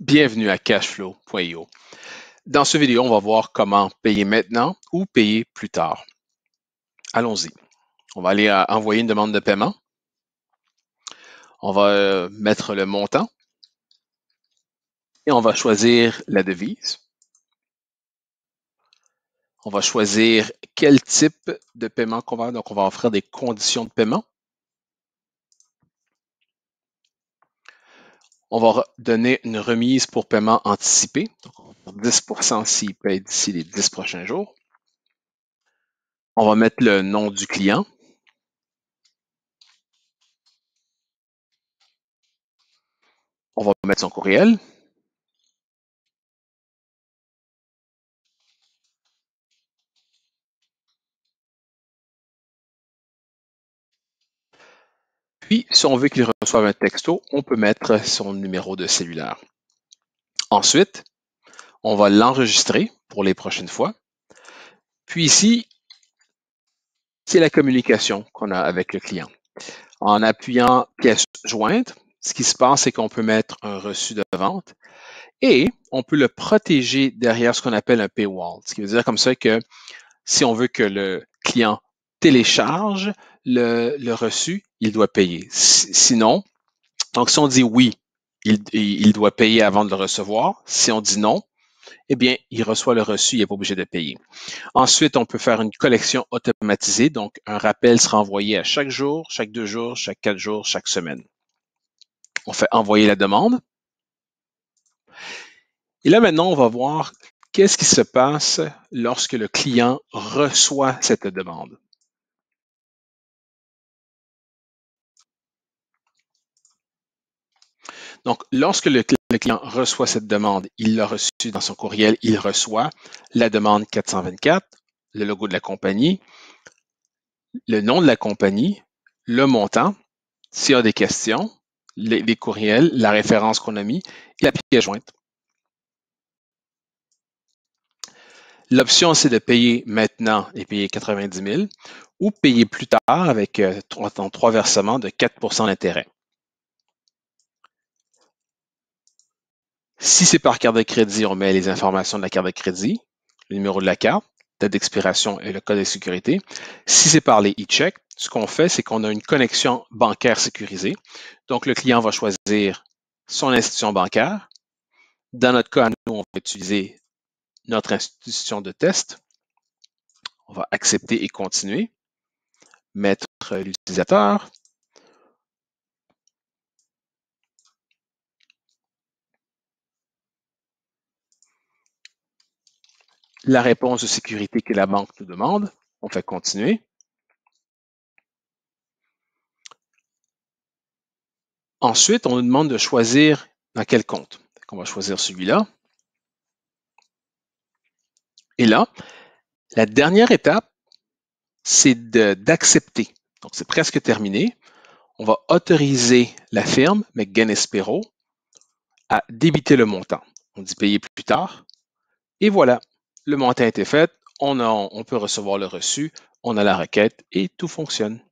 Bienvenue à Cashflow.io. Dans cette vidéo, on va voir comment payer maintenant ou payer plus tard. Allons-y. On va aller à envoyer une demande de paiement. On va mettre le montant et on va choisir la devise. On va choisir quel type de paiement qu'on va. Donc, on va offrir des conditions de paiement. On va donner une remise pour paiement anticipé. Donc, on va faire 10% s'il paye d'ici les 10 prochains jours. On va mettre le nom du client. On va mettre son courriel. Puis, si on veut qu'il reçoive un texto, on peut mettre son numéro de cellulaire. Ensuite, on va l'enregistrer pour les prochaines fois. Puis ici, c'est la communication qu'on a avec le client. En appuyant pièce jointe, ce qui se passe, c'est qu'on peut mettre un reçu de vente et on peut le protéger derrière ce qu'on appelle un paywall. Ce qui veut dire comme ça que si on veut que le client télécharge le reçu, il doit payer. Sinon, donc si on dit oui, il doit payer avant de le recevoir. Si on dit non, eh bien, il reçoit le reçu, il n'est pas obligé de payer. Ensuite, on peut faire une collection automatisée. Donc, un rappel sera envoyé à chaque jour, chaque 2 jours, chaque 4 jours, chaque semaine. On fait envoyer la demande. Et là, maintenant, on va voir qu'est-ce qui se passe lorsque le client reçoit cette demande. Donc, lorsque le client reçoit cette demande, il l'a reçu dans son courriel, il reçoit la demande 424, le logo de la compagnie, le nom de la compagnie, le montant, s'il y a des questions, les courriels, la référence qu'on a mis et la pièce jointe. L'option, c'est de payer maintenant et payer 90 000 ou payer plus tard avec 3 versements de 4 d'intérêt. Si c'est par carte de crédit, on met les informations de la carte de crédit, le numéro de la carte, date d'expiration et le code de sécurité. Si c'est par les e-checks, ce qu'on fait, c'est qu'on a une connexion bancaire sécurisée. Donc, le client va choisir son institution bancaire. Dans notre cas, nous, on va utiliser notre institution de test. On va accepter et continuer. Mettre l'utilisateur. La réponse de sécurité que la banque nous demande. On fait continuer. Ensuite, on nous demande de choisir dans quel compte. On va choisir celui-là. Et là, la dernière étape, c'est d'accepter. Donc, c'est presque terminé. On va autoriser la firme, McGann-Espero, à débiter le montant. On dit payer plus tard. Et voilà, le montant a été fait. On peut recevoir le reçu. On a la requête et tout fonctionne.